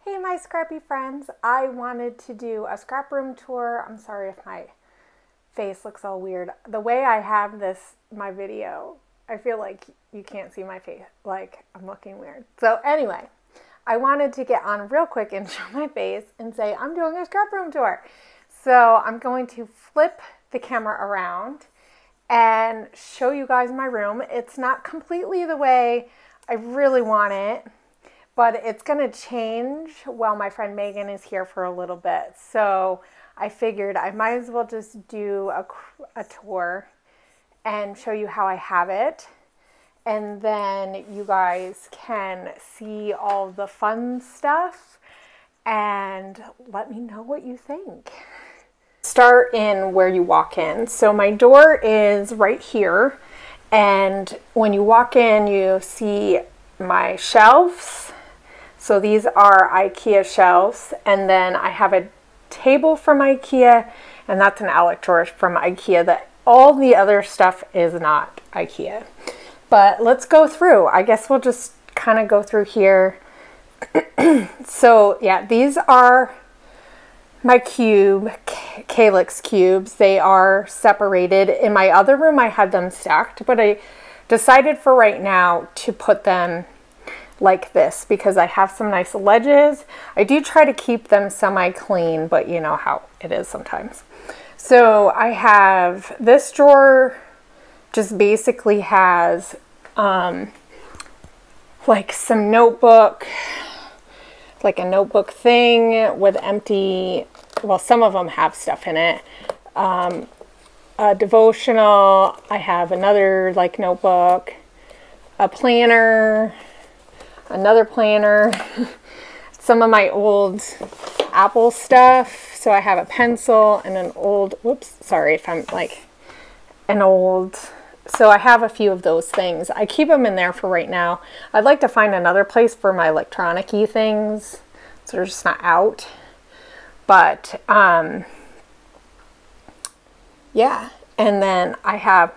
Hey my scrappy friends, I wanted to do a scrap room tour. I'm sorry if my face looks all weird. The way I have my video, I feel like you can't see my face, like I'm looking weird. So anyway, I wanted to get on real quick and show my face and say I'm doing a scrap room tour. So I'm going to flip the camera around and show you guys my room. It's not completely the way I really want it, but it's gonna change while my friend Megan is here for a little bit. So I figured I might as well just do a tour and show you how I have it. And then you guys can see all the fun stuff and let me know what you think. Start in where you walk in. So my door is right here. And when you walk in, you see my shelves. So these are Ikea shelves, and then I have a table from Ikea, and that's an Alec drawer from Ikea. All the other stuff is not Ikea. But let's go through. I guess we'll just kind of go through here. So yeah, these are my Calyx cubes. They are separated. In my other room, I had them stacked, but I decided for right now to put them like this because I have some nice ledges. I do try to keep them semi-clean, but you know how it is sometimes. So I have this drawer just basically has like some notebook, like a notebook thing with empty, well, some of them have stuff in it. A devotional, I have another like notebook, a planner, another planner, some of my old Apple stuff. So I have a pencil and an old, whoops, sorry if I'm like an old, so I have a few of those things. I keep them in there for right now. I'd like to find another place for my electronic-y things so they're just not out. But yeah, and then I have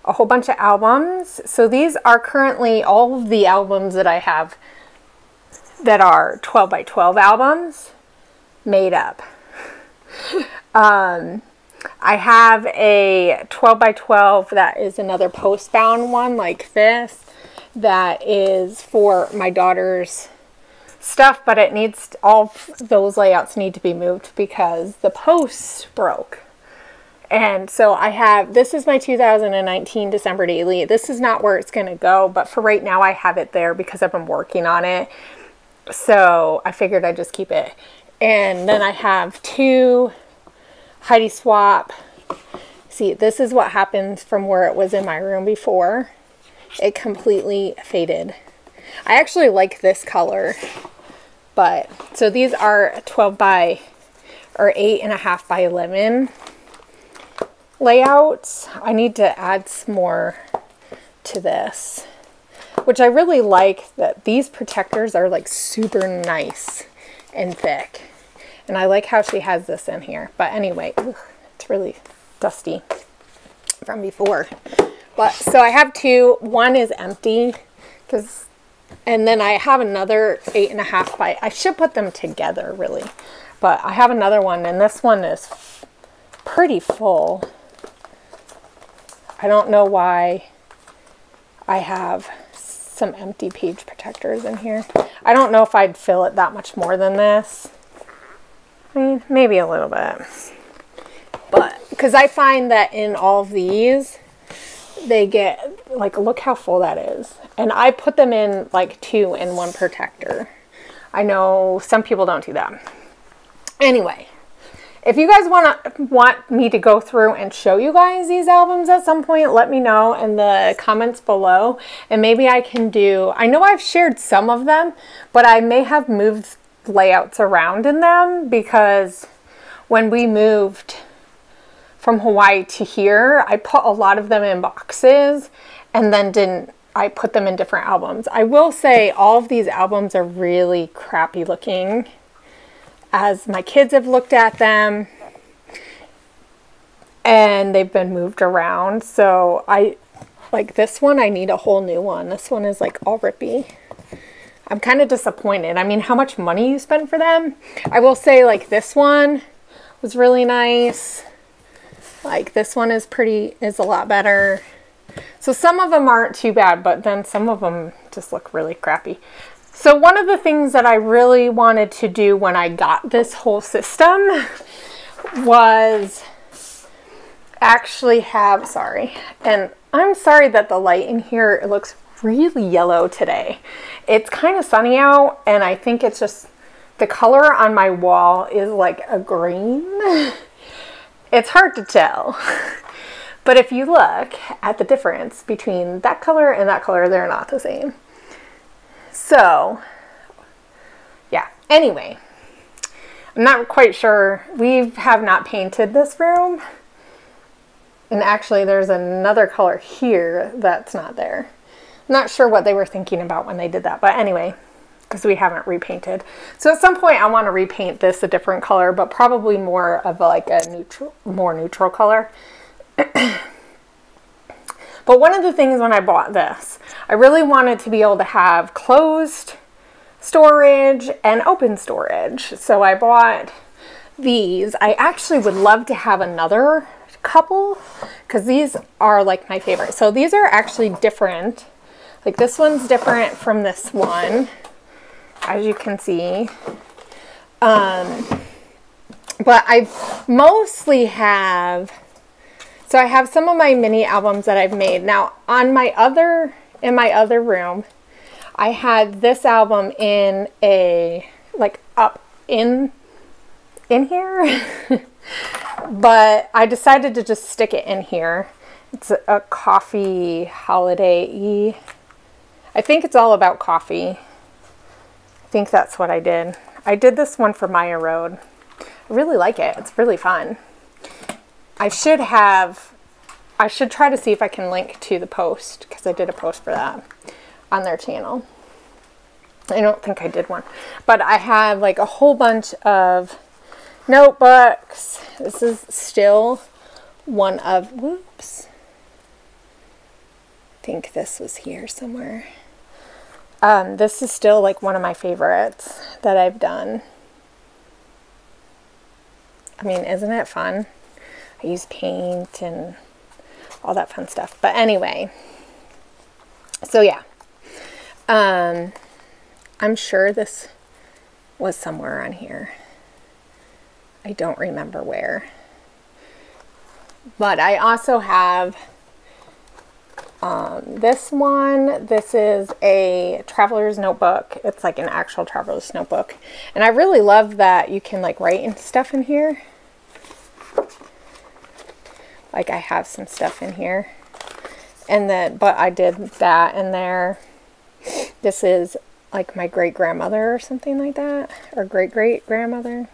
a whole bunch of albums. So these are currently all of the albums that I have that are 12 by 12 albums made up. I have a 12 by 12 that is another post-bound one like this that is for my daughter's stuff, but it needs, all those layouts need to be moved because the posts broke. And so I have, this is my 2019 December daily. This is not where it's going to go, but for right now I have it there because I've been working on it. So I figured I'd just keep it. And then I have two Heidi Swap. See, this is what happens from where it was in my room before. It completely faded. I actually like this color, but so these are 12 by, or 8.5 by 11. layouts. I need to add some more to this, which I really like that these protectors are like super nice and thick. And I like how she has this in here. But anyway, it's really dusty from before. But so I have two. One is empty and then I have another 8.5 by, I should put them together really. But I have another one, and this one is pretty full. I don't know why I have some empty page protectors in here. I don't know if I'd fill it that much more than this. I mean, maybe a little bit. But, because I find that in all of these, they get, like, look how full that is. And I put them in, like, 2 in 1 protector. I know some people don't do that. Anyway. If you guys want me to go through and show you guys these albums at some point, let me know in the comments below. And maybe I can do, I know I've shared some of them, but I may have moved layouts around in them because when we moved from Hawaii to here, I put a lot of them in boxes and then I put them in different albums. I will say all of these albums are really crappy looking, as my kids have looked at them and they've been moved around. So like this one, I need a whole new one. This one is like all rippy. I'm kind of disappointed. I mean, how much money you spend for them? I will say, like, this one was really nice. Like, this one is a lot better. So some of them aren't too bad, but then some of them just look really crappy. So one of the things that I really wanted to do when I got this whole system was actually have, sorry, and I'm sorry that the light in here, it looks really yellow today. It's kind of sunny out, and I think it's just the color on my wall is like a green. It's hard to tell. But if you look at the difference between that color and that color, they're not the same. So, yeah. Anyway, I'm not quite sure. We have not painted this room. And actually, there's another color here that's not there. I'm not sure what they were thinking about when they did that. But anyway, because we haven't repainted. So at some point, I want to repaint this a different color, but probably more of like a more neutral color. But one of the things when I bought this, I really wanted to be able to have closed storage and open storage. So I bought these. I actually would love to have another couple because these are like my favorite. So these are actually different. Like this one's different from this one, as you can see. But I mostly have, so I have some of my mini albums that I've made. Now on my other, in my other room, I had this album in a, like up in here, but I decided to just stick it in here. It's a coffee holiday-y. I think it's all about coffee. I think that's what I did. I did this one for Maya Road. I really like it. It's really fun. I should try to see if I can link to the post, because I did a post for that on their channel. I don't think I did one, but I have like a whole bunch of notebooks. This is still one of, whoops. I think this was here somewhere. This is still like one of my favorites that I've done. I mean, isn't it fun? I use paint and all that fun stuff. But anyway, so yeah. I'm sure this was somewhere on here. I don't remember where. But I also have this one. This is a traveler's notebook. It's like an actual traveler's notebook. And I really love that you can like write stuff in here. Like I have some stuff in here. And then, but I did that in there. This is like my great-grandmother or something like that. Or great-great-grandmother.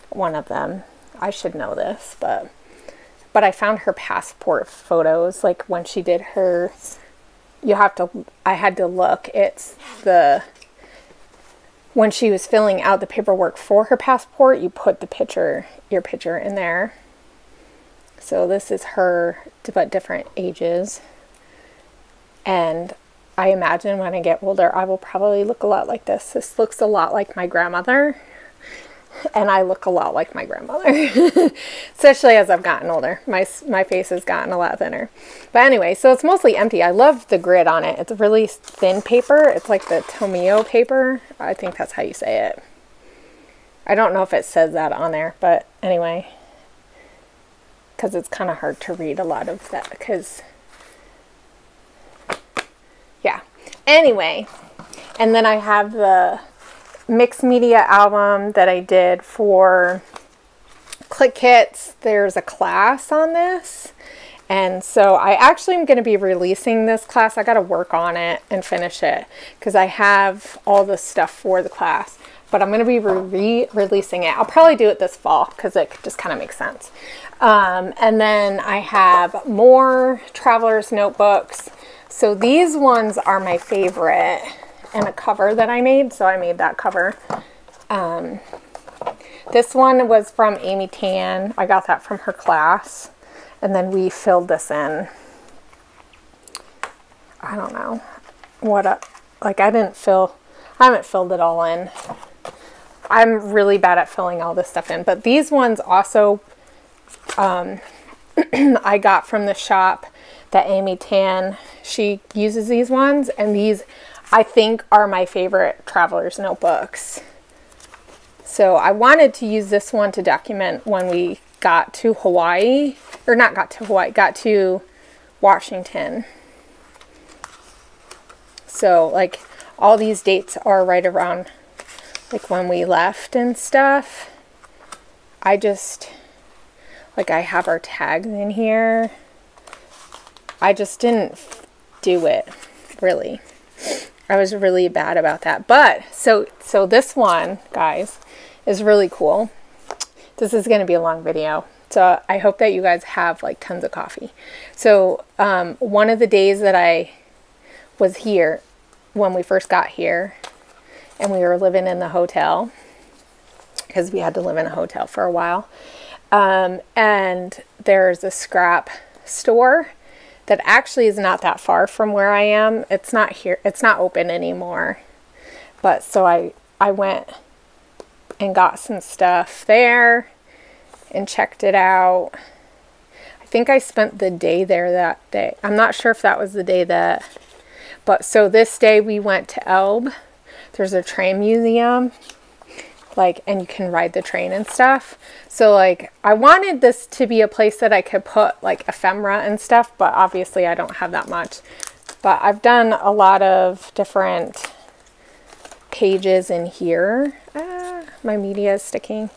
One of them. I should know this, but I found her passport photos, like when she did her, I had to look, it's when she was filling out the paperwork for her passport, you put your picture in there. So this is her, but different ages. And I imagine when I get older, I will probably look a lot like this. This looks a lot like my grandmother. And I look a lot like my grandmother, especially as I've gotten older. My face has gotten a lot thinner. But anyway, so it's mostly empty. I love the grid on it. It's a really thin paper. It's like the Tomio paper. I think that's how you say it. I don't know if it says that on there, but anyway, because it's kind of hard to read a lot of that. Because, yeah. Anyway, and then I have the mixed media album that I did for Click Kits. There's a class on this, and so I actually am going to be releasing this class. I got to work on it and finish it because I have all the stuff for the class, but I'm going to be releasing it. I'll probably do it this fall because it just kind of makes sense. And then I have more traveler's notebooks. So these ones are my favorite. And a cover that I made, so I made that cover. This one was from Amy Tan. I got that from her class, and then we filled this in. I don't know what like I I haven't filled it all in. I'm really bad at filling all this stuff in. But these ones also I got from the shop that Amy Tan, she uses these ones. And these, I think, are my favorite traveler's notebooks. So I wanted to use this one to document when we got to Hawaii. Or not got to Hawaii, got to Washington. So, like, all these dates are right around, like, when we left and stuff. I just, like, I have our tags in here. I just didn't do it, really. I was really bad about that. But, so this one, guys, is really cool. This is going to be a long video. So I hope that you guys have, like, tons of coffee. So, one of the days that I was here, when we first got here, and we were living in the hotel, because we had to live in a hotel for a while, and there's a scrap store that actually is not that far from where I am. It's not here, it's not open anymore, but so I went and got some stuff there and checked it out. I think I spent the day there that day. I'm not sure if that was the day that, but so this day we went to Elb. There's a train museum, like, and you can ride the train and stuff. So, like, I wanted this to be a place that I could put, like, ephemera and stuff, but obviously I don't have that much. But I've done a lot of different pages in here. My media is sticking.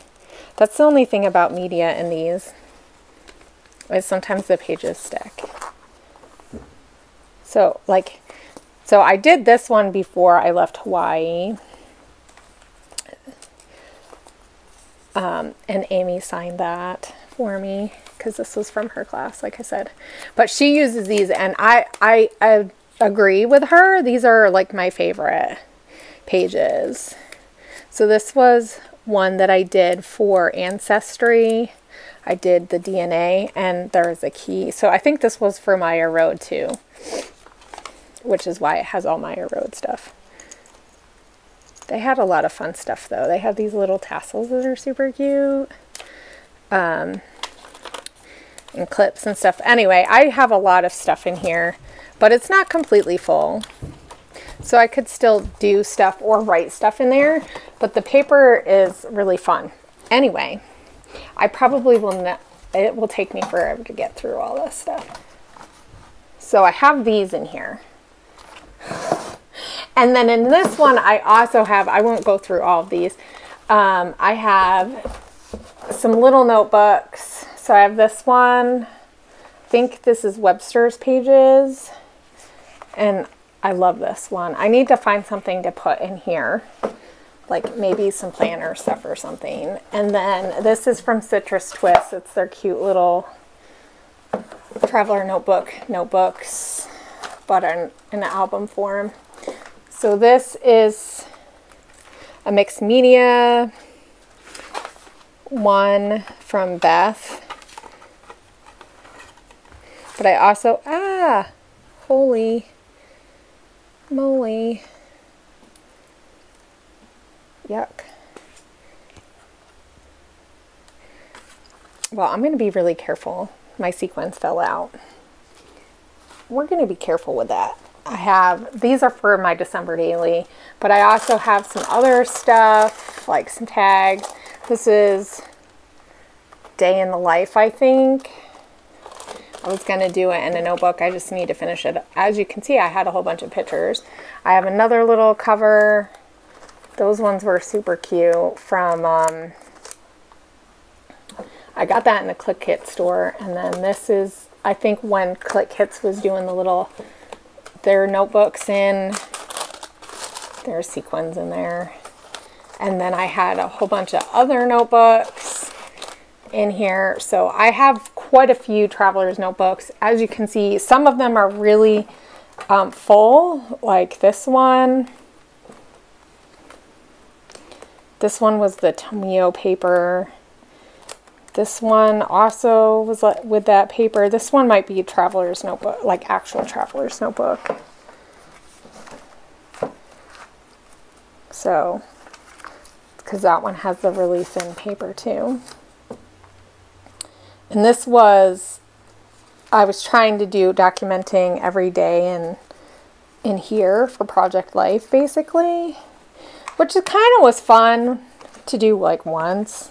That's the only thing about media in these, is sometimes the pages stick. So, like, so I did this one before I left Hawaii. And Amy signed that for me, because this was from her class, like I said. But she uses these, and I agree with her. These are, like, my favorite pages. So this was one that I did for Ancestry. I did the DNA, and there's a key. So I think this was for Maya Road too, which is why it has all Maya Road stuff. They had a lot of fun stuff though. They have these little tassels that are super cute. And clips and stuff. Anyway, I have a lot of stuff in here, but it's not completely full. So I could still do stuff or write stuff in there, but the paper is really fun. Anyway, I probably will not, it will take me forever to get through all this stuff. So I have these in here. And then in this one, I also have, I won't go through all of these. I have some little notebooks. So I have this one. I think this is Webster's Pages. And I love this one. I need to find something to put in here, like maybe some planner stuff or something. And then this is from Citrus Twist. It's their cute little traveler notebooks, but in an album form. So this is a mixed media one from Beth. But I also, holy moly. Yuck. Well, I'm going to be really careful. My sequins fell out. We're going to be careful with that. I have, these are for my December daily, but I also have some other stuff, like some tags. This is Day in the Life, I think. I was going to do it in a notebook. I just need to finish it. As you can see, I had a whole bunch of pictures. I have another little cover. Those ones were super cute from, I got that in the Click Kit store. And then this is, I think when Click Kits was doing the little, their notebooks in, there's sequins in there. And then I had a whole bunch of other notebooks in here. So I have quite a few traveler's notebooks. As you can see, some of them are really full, like this one. This one was the Tomio paper. This one also was with that paper. This one might be a traveler's notebook, like actual traveler's notebook. So, because that one has the really thin paper too. And this was, I was trying to do documenting every day in here for Project Life, basically, which kind of was fun to do like once.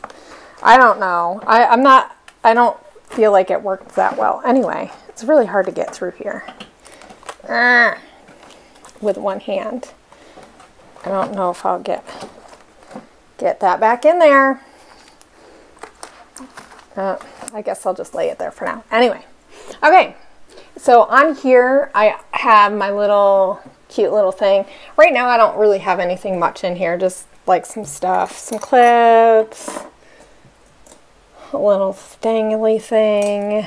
I don't know. I don't feel like it worked that well. Anyway, it's really hard to get through here with one hand. I don't know if I'll get that back in there. I guess I'll just lay it there for now. Anyway, okay. So on here, I have my little cute little thing. Right now, I don't really have anything much in here. Just like some stuff, some clips, a little dangly thing,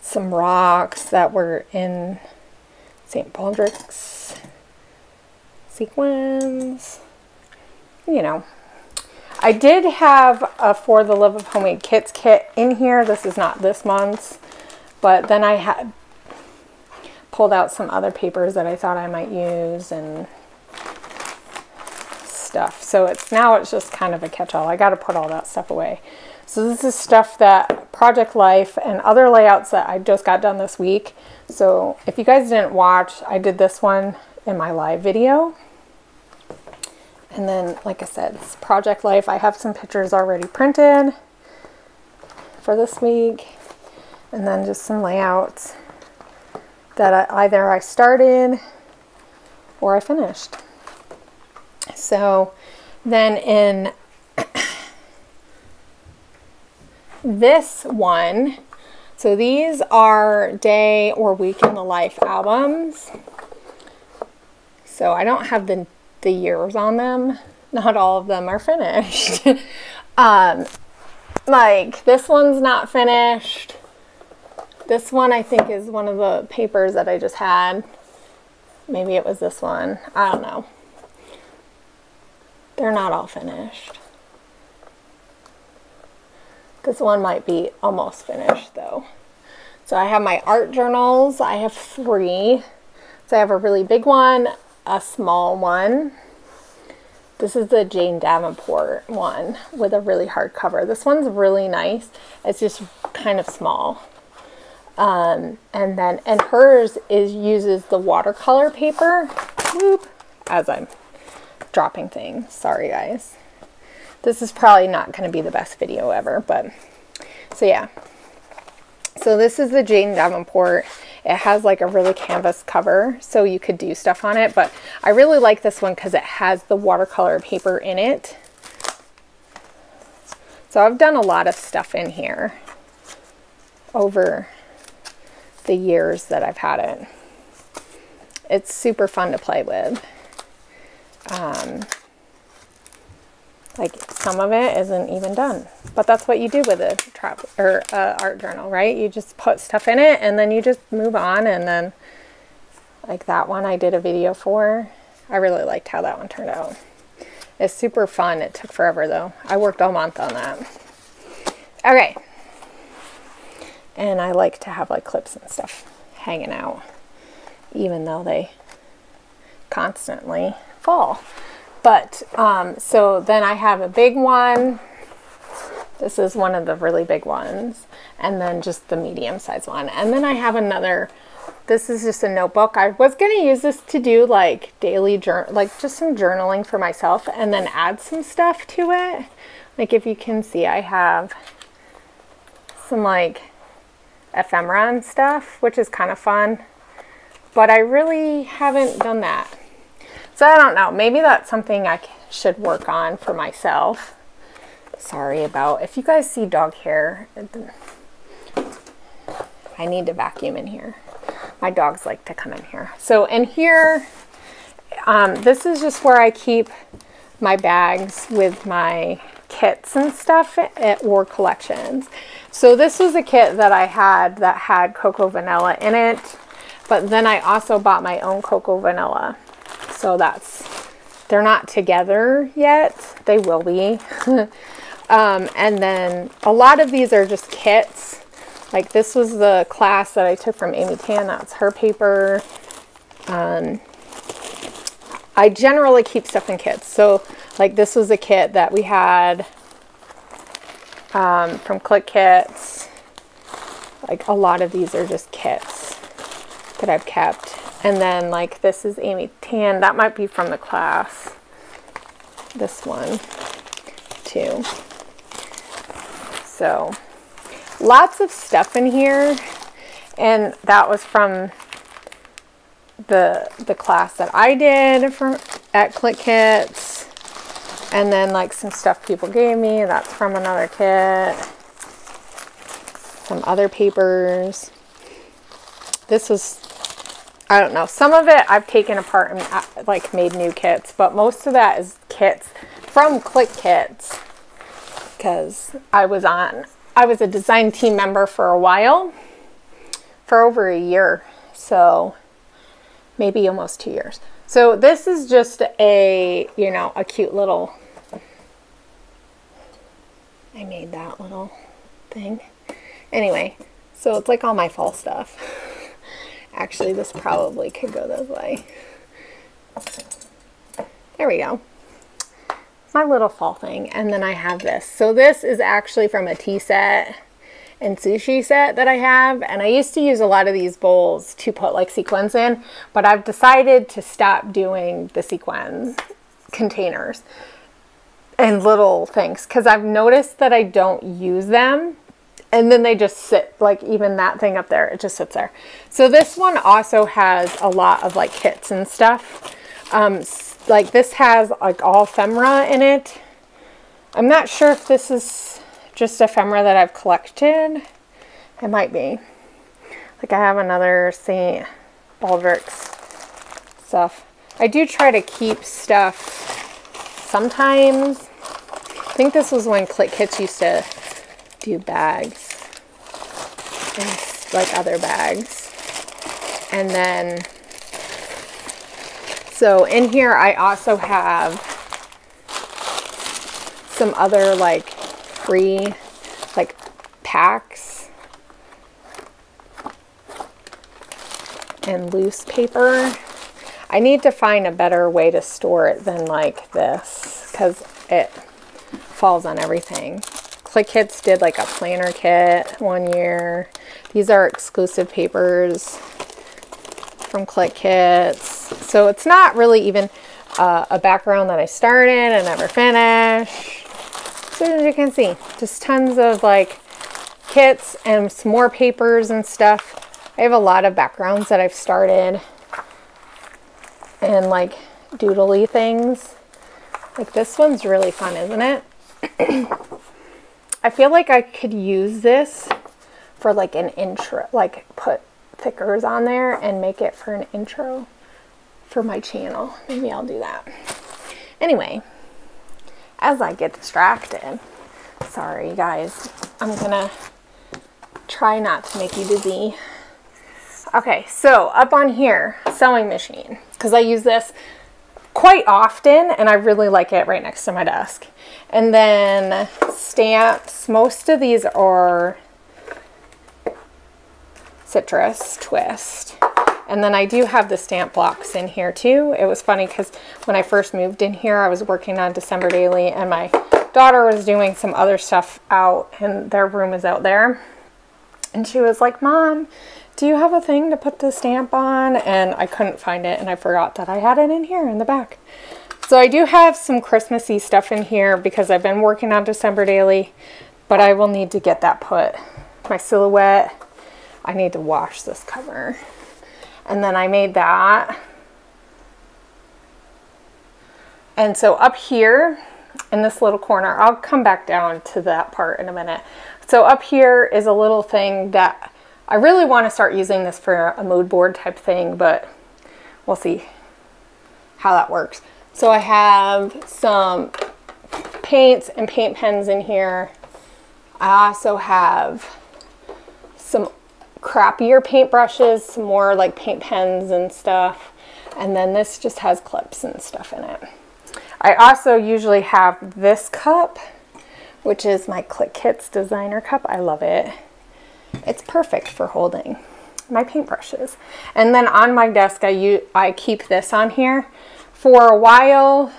some rocks that were in St. Baldrick's sequins, you know. I did have a For the Love of Homemade Kits kit in here. This is not this month's, but then I had pulled out some other papers that I thought I might use and stuff. So it's just kind of a catch-all. I got to put all that stuff away. So this is stuff that Project Life and other layouts that I just got done this week. So if you guys didn't watch, I did this one in my live video. And then, like I said, it's Project Life. I have some pictures already printed for this week. And then just some layouts that either I started or I finished. So then in this one, so these are day or week in the life albums. So I don't have the years on them. Not all of them are finished. Like this one's not finished. This one I think is one of the papers that I just had. Maybe it was this one. I don't know. They're not all finished. This one might be almost finished though. So I have my art journals. I have 3. So I have a really big one, a small one. This is the Jane Davenport one with a really hard cover. This one's really nice. It's just kind of small. And hers uses the watercolor paper. Whoop, as I'm dropping things. Sorry guys. This is probably not going to be the best video ever, but so yeah. So this is the Jane Davenport. It has like a really canvas cover, so you could do stuff on it, but I really like this one because it has the watercolor paper in it. So I've done a lot of stuff in here over the years that I've had it. It's super fun to play with. Like some of it isn't even done, but that's what you do with a art journal, right? You just put stuff in it and then you just move on. And then like that one I did a video for. I really liked how that one turned out. It's super fun. It took forever though. I worked all month on that. Okay. And I like to have like clips and stuff hanging out, even though they constantly fall. But, so then I have a big one. This is one of the really big ones. And then just the medium size one. And then I have another, this is just a notebook. I was going to use this to do like daily journal, like just some journaling for myself and then add some stuff to it. Like if you can see, I have some like ephemera and stuff, which is kind of fun. But I really haven't done that. So I don't know, maybe that's something I should work on for myself. Sorry about, if you guys see dog hair, I need to vacuum in here. My dogs like to come in here. So in here, this is just where I keep my bags with my kits and stuff or collections. So this was a kit that I had that had cocoa vanilla in it, but then I also bought my own cocoa vanilla. So they're not together yet. They will be. And then a lot of these are just kits. Like this was the class that I took from Amy Tan. That's her paper. I I generally keep stuff in kits. So like this was a kit that we had from Click Kits. Like a lot of these are just kits that I've kept. And then like this is Amy Tan. That might be from the class. This one too. So lots of stuff in here. And that was from the class that I did at Click Kits. And then like some stuff people gave me, that's from another kit. Some other papers. This was, I don't know, some of it I've taken apart and like made new kits, but most of that is kits from Click Kits, because I was a design team member for a while, for over a year, so maybe almost 2 years. So this is just a, you know, a cute little, I made that little thing. Anyway, so it's like all my fall stuff. Actually, this probably could go this way. There we go. My little fall thing. And then I have this. So this is actually from a tea set and sushi set that I have. And I used to use a lot of these bowls to put like sequins in, but I've decided to stop doing the sequins containers and little things, because I've noticed that I don't use them. And then they just sit, like even that thing up there, it just sits there. So this one also has a lot of like kits and stuff. Like this has like all ephemera in it. I'm not sure if this is just ephemera that I've collected. It might be. Like I have another St. Baldrick's stuff. I do try to keep stuff sometimes. I think this was when Click Kits used to do bags and like other bags. And then so in here I also have some other like free like packs and loose paper. I need to find a better way to store it than like this, because it falls on everything. Click Kits did like a planner kit one year. These are exclusive papers from Click Kits. So it's not really even a background that I started and never finished. So as you can see, just tons of like kits and some more papers and stuff. I have a lot of backgrounds that I've started and like doodly things. Like this one's really fun, isn't it? I feel like I could use this for like an intro, like put thickers on there and make it for an intro for my channel. Maybe I'll do that. Anyway, as I get distracted, sorry guys, I'm gonna try not to make you dizzy. Okay, so up on here, sewing machine, because I use this quite often and I really like it right next to my desk. And then stamps, most of these are citrus twist. And then I do have the stamp blocks in here too. It was funny because when I first moved in here, I was working on December Daily and my daughter was doing some other stuff out and their room is out there. And she was like, Mom, do you have a thing to put the stamp on? And I couldn't find it and I forgot that I had it in here in the back. So I do have some Christmassy stuff in here because I've been working on December Daily, but I will need to get that put. My silhouette, I need to wash this cover. And then I made that. And so up here in this little corner, I'll come back down to that part in a minute. So up here is a little thing that I really want to start using this for a mood board type thing, but we'll see how that works. So I have some paints and paint pens in here. I also have some crappier paint brushes, some more like paint pens and stuff. And then this just has clips and stuff in it. I also usually have this cup, which is my Click Kits designer cup. I love it. It's perfect for holding my paintbrushes. And then on my desk, I keep this on here For a while,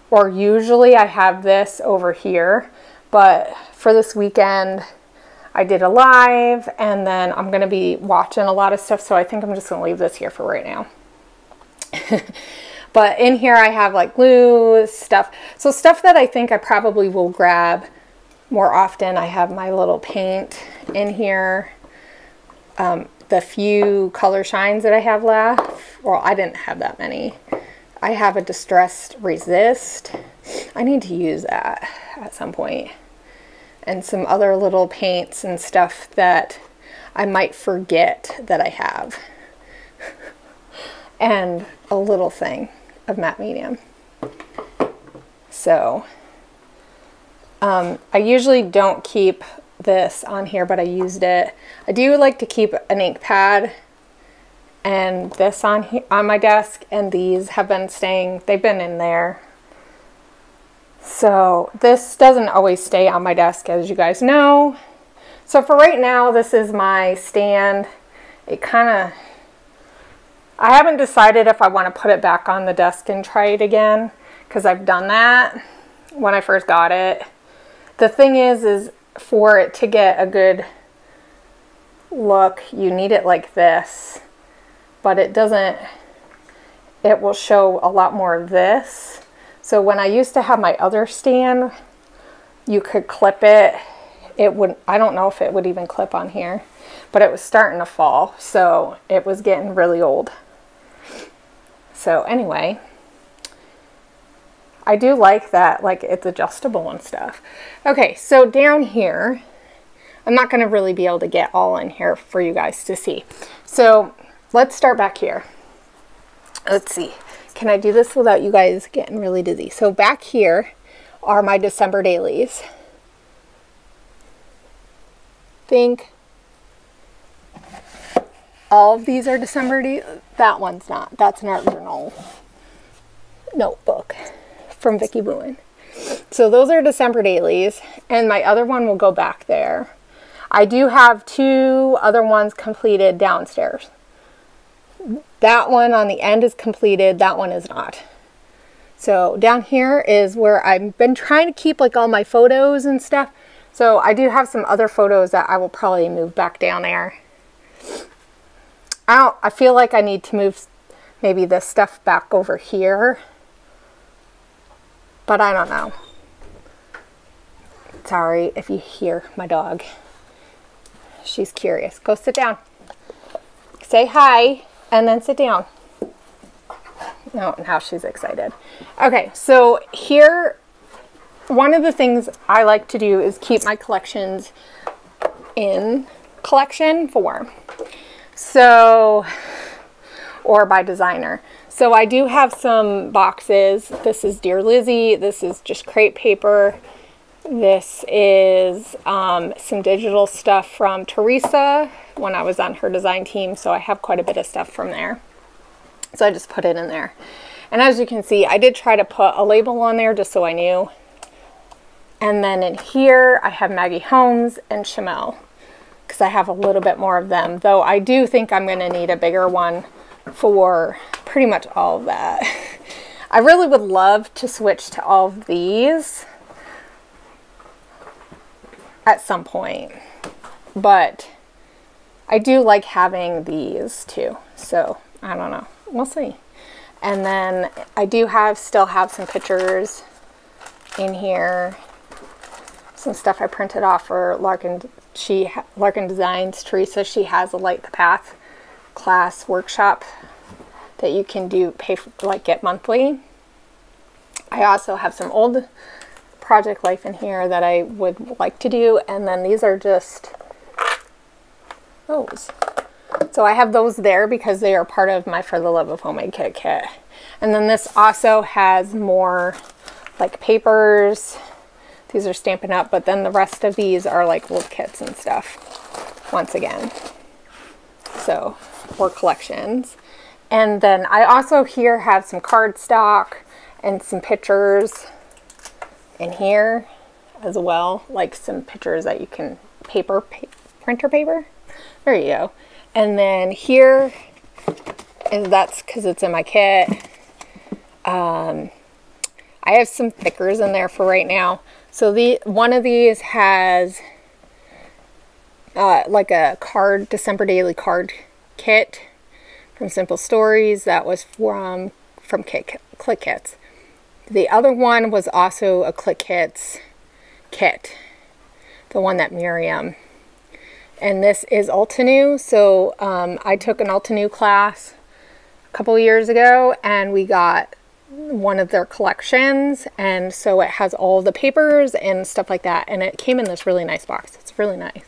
or usually I have this over here, but for this weekend I did a live, and then I'm going to be watching a lot of stuff, so I think I'm just going to leave this here for right now. But in here I have like glue stuff, so stuff that I think I probably will grab more often. I have my little paint in here, the few color shines that I have left. Well, I didn't have that many. I have a distressed resist. I need to use that at some point. And some other little paints and stuff that I might forget that I have. And a little thing of matte medium. So I usually don't keep this on here, but I used it. I do like to keep an ink pad and this on here on my desk, and these have been staying, they've been in there. So this doesn't always stay on my desk, as you guys know. So for right now, this is my stand. It kind of, I haven't decided if I want to put it back on the desk and try it again, because I've done that when I first got it. The thing is for it to get a good look, you need it like this, but it doesn't, it will show a lot more of this. So when I used to have my other stand, you could clip it. It would, I don't know if it would even clip on here, but it was starting to fall, so it was getting really old. So anyway, I do like that, like it's adjustable and stuff. Okay, so down here, I'm not going to really be able to get all in here for you guys to see. So let's start back here. Let's see. Can I do this without you guys getting really dizzy? So back here are my December dailies. Think all of these are December dailies. That one's not. That's an art journal notebook from Vicki Bowen. So those are December dailies, and my other one will go back there. I do have two other ones completed downstairs. That one on the end is completed, that one is not. So down here is where I've been trying to keep like all my photos and stuff. So I do have some other photos that I will probably move back down there. I feel like I need to move maybe this stuff back over here, but I don't know. Sorry if you hear my dog. She's curious. Go sit down. Say hi and then sit down. No, now she's excited. Okay, so here, one of the things I like to do is keep my collections in collection form. So, or by designer. So I do have some boxes. This is Dear Lizzie. This is just crepe paper. This is some digital stuff from Teresa when I was on her design team. So I have quite a bit of stuff from there. So I just put it in there. And as you can see, I did try to put a label on there just so I knew. And then in here, I have Maggie Holmes and Chamel, because I have a little bit more of them. Though I do think I'm going to need a bigger one for pretty much all of that. I really would love to switch to all of these at some point, but I do like having these too, so I don't know, we'll see. And then I do still have some pictures in here, some stuff I printed off for Larkin Designs. Teresa, she has a Light the Path class workshop that you can pay for, like get monthly. I also have some old Project Life in here that I would like to do, and then these are just those. So I have those there because they are part of my For the Love of Homemade kit. And then this also has more like papers. These are Stampin' Up, but then the rest of these are like old kits and stuff once again. So for collections. And then I also here have some cardstock and some pictures in here as well, like some pictures that you can printer paper. There you go. And then here, and that's because it's in my kit, I have some thickers in there for right now. So one of these has like a December Daily card kit from Simple Stories. That was from Click Kits. The other one was also a Click Kits kit, the one that Miriam. And this is Altenew. So I took an Altenew class a couple years ago, and we got one of their collections, and so it has all the papers and stuff like that, and it came in this really nice box. It's really nice.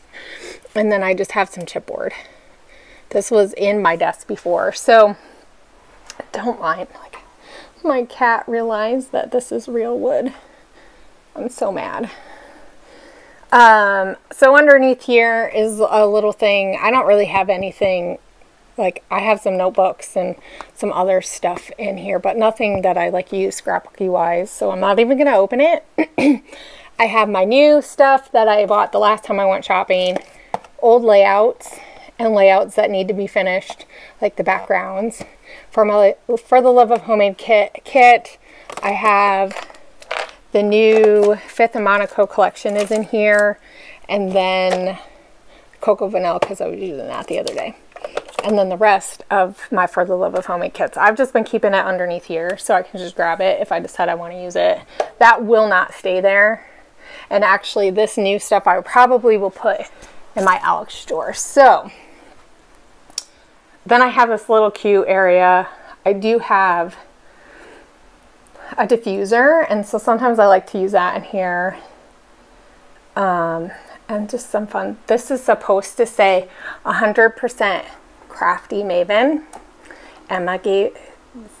And then I just have some chipboard. This was in my desk before, so don't mind. Like, my cat realized that this is real wood. I'm so mad. So underneath here is a little thing. I don't really have anything. Like, I have some notebooks and some other stuff in here, but nothing that I like use scrapbooky wise, so I'm not even going to open it. I have my new stuff that I bought the last time I went shopping, old layouts and layouts that need to be finished, like the backgrounds. For the Love of Homemade kit, I have the new Fifth and Monaco collection is in here, and then Cocoa Vanilla, because I was using that the other day. And then the rest of my For the Love of Homemade kits. I've just been keeping it underneath here so I can just grab it if I decide I want to use it. That will not stay there. And actually this new stuff I probably will put in my Alex drawer. So then I have this little cute area. I do have a diffuser, and so sometimes I like to use that in here. And just some fun. This is supposed to say 100% Crafty Maven. Emma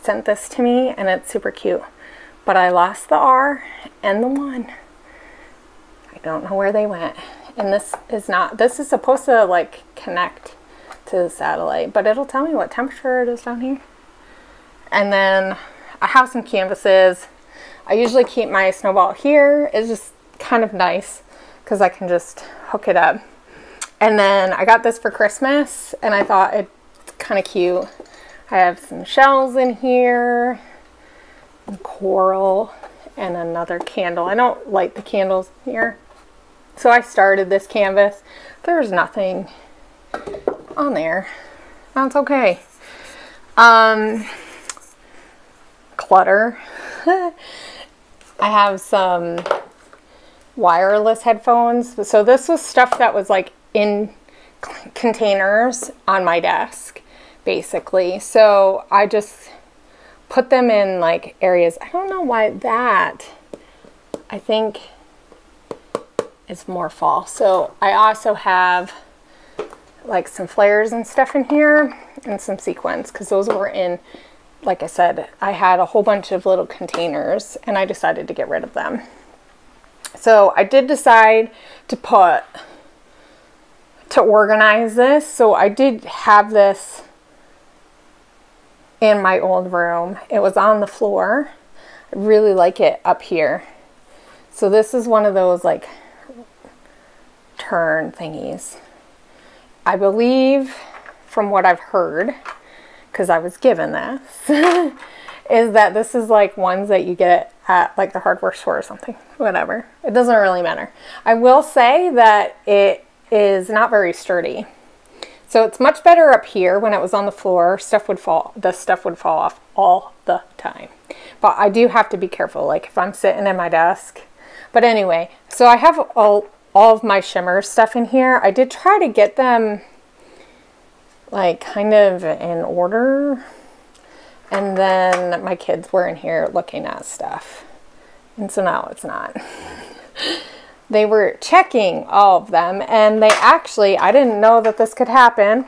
sent this to me, and it's super cute. But I lost the R and the 1. I don't know where they went. And this is supposed to like connect to the satellite, but it'll tell me what temperature it is down here. And then I have some canvases. I usually keep my snowball here. It's just kind of nice because I can just hook it up. And then I got this for Christmas, and I thought it's kind of cute. I have some shells in here, and coral, and another candle. I don't light the candles here. So I started this canvas. There's nothing on there. That's okay. Clutter. I have some wireless headphones. So this was stuff that was like in containers on my desk, basically. So I just put them in like areas. I don't know why that, I think it's more fall. So I also have like some flares and stuff in here and some sequins, because those were in, like I said, I had a whole bunch of little containers and I decided to get rid of them. So I did decide to organize this. So I did have this in my old room. It was on the floor. I really like it up here. So this is one of those like turn thingies. I believe, from what I've heard, because I was given this, is that this is like ones that you get at like the hardware store or something. Whatever. It doesn't really matter. I will say that it is not very sturdy. So it's much better up here. When it was on the floor, the stuff would fall off all the time. But I do have to be careful, like if I'm sitting at my desk. But anyway, so I have all of my shimmer stuff in here. I did try to get them like kind of in order, and then my kids were in here looking at stuff, and so now it's not. They were checking all of them, and they actually, I didn't know that this could happen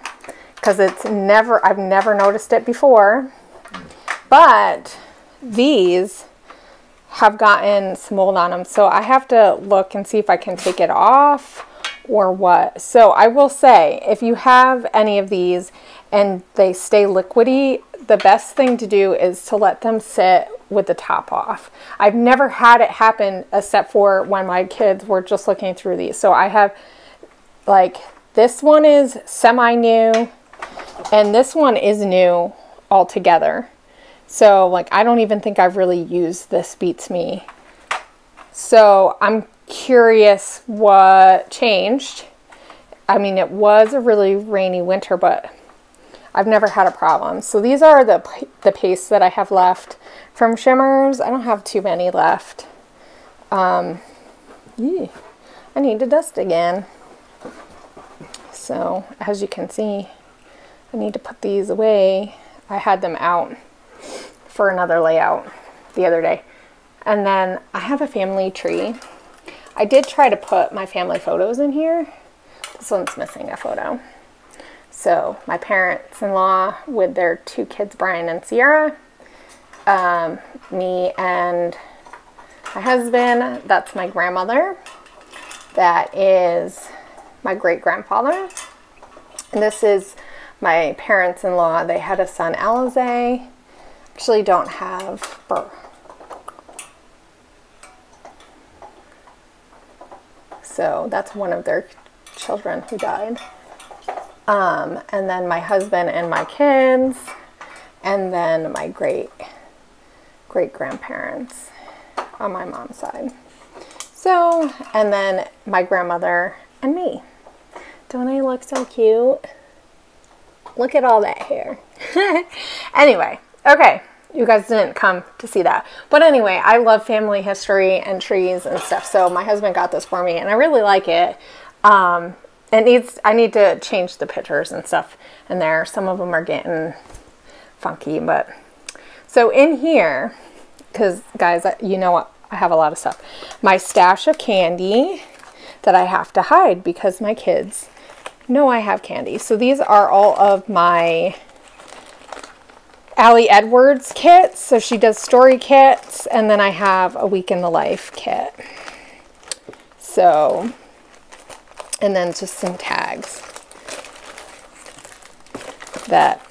because I've never noticed it before, but these have gotten some mold on them, so I have to look and see if I can take it off or what. So I will say, if you have any of these and they stay liquidy, the best thing to do is to let them sit with the top off. I've never had it happen except for when my kids were just looking through these. So I have, like, this one is semi-new and this one is new altogether. So like, I don't even think I've really used this Beats Me. So I'm curious what changed. I mean, it was a really rainy winter, but I've never had a problem. So these are the pastes that I have left from shimmers. I don't have too many left. I need to dust again. So as you can see, I need to put these away. I had them out for another layout the other day. And then I have a family tree. I did try to put my family photos in here. This one's missing a photo. So my parents-in-law with their 2 kids, Brian and Sierra, me and my husband, that's my grandmother, that is my great-grandfather, and this is my parents-in-law. They had a son, Aloha. Actually don't have birth. So that's one of their children who died. And then my husband and my kids, and then my great-grandparents on my mom's side. So, and then my grandmother and me. Don't I look so cute? Look at all that hair. Anyway, okay. You guys didn't come to see that. But anyway, I love family history and trees and stuff. So my husband got this for me and I really like it. I need to change the pictures and stuff in there. Some of them are getting funky, but so in here, because guys, you know what? I have a lot of stuff. My stash of candy that I have to hide because my kids know I have candy. So these are all of my Allie Edwards kits. So she does story kits, and then I have a week in the life kit. So, and then just some tags that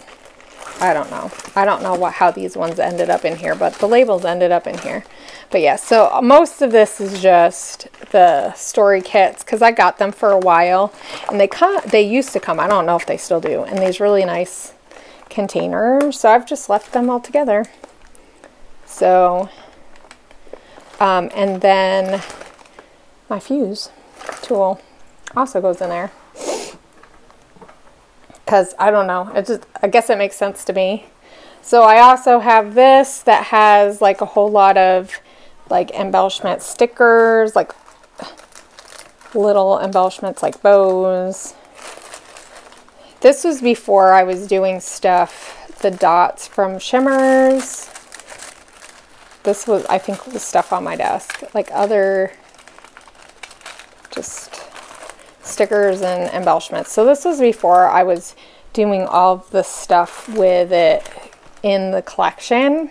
I don't know. I don't know how these ones ended up in here, but the labels ended up in here. But yeah, so most of this is just the story kits because I got them for a while, and they used to come, I don't know if they still do, in these really nice containers. So I've just left them all together. So, and then my fuse tool also goes in there. Because I don't know, I guess it makes sense to me. So I also have this that has like a whole lot of like embellishment stickers, like little embellishments like bows. This was before I was doing stuff, the dots from shimmers. This was, I think, the stuff on my desk, like other just stickers and embellishments. So this was before I was doing all of the stuff with it in the collection.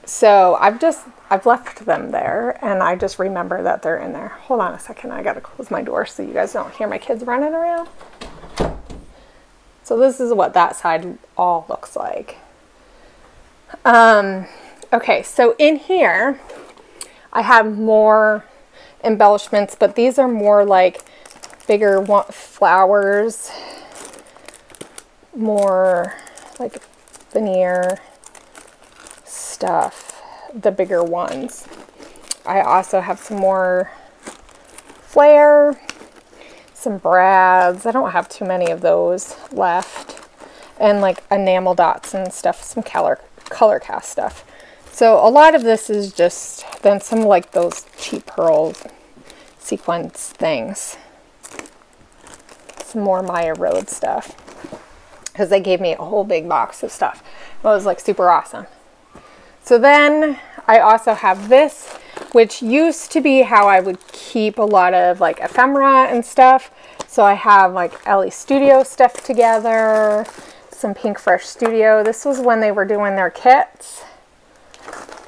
So I've left them there, and I just remember that they're in there. Hold on a second, I gotta close my door so you guys don't hear my kids running around. So this is what that side all looks like. Okay, so in here I have more embellishments, but these are more like bigger flowers, more like veneer stuff, the bigger ones. I also have some more flare, some brads. I don't have too many of those left, and like enamel dots and stuff, some color cast stuff. So a lot of this is just then some like those cheap pearl sequence things. Some more Maya Road stuff, because they gave me a whole big box of stuff. It was like super awesome. So then I also have this, which used to be how I would keep a lot of like ephemera and stuff. So I have like Ellie Studio stuff together, some Pink Fresh Studio. This was when they were doing their kits.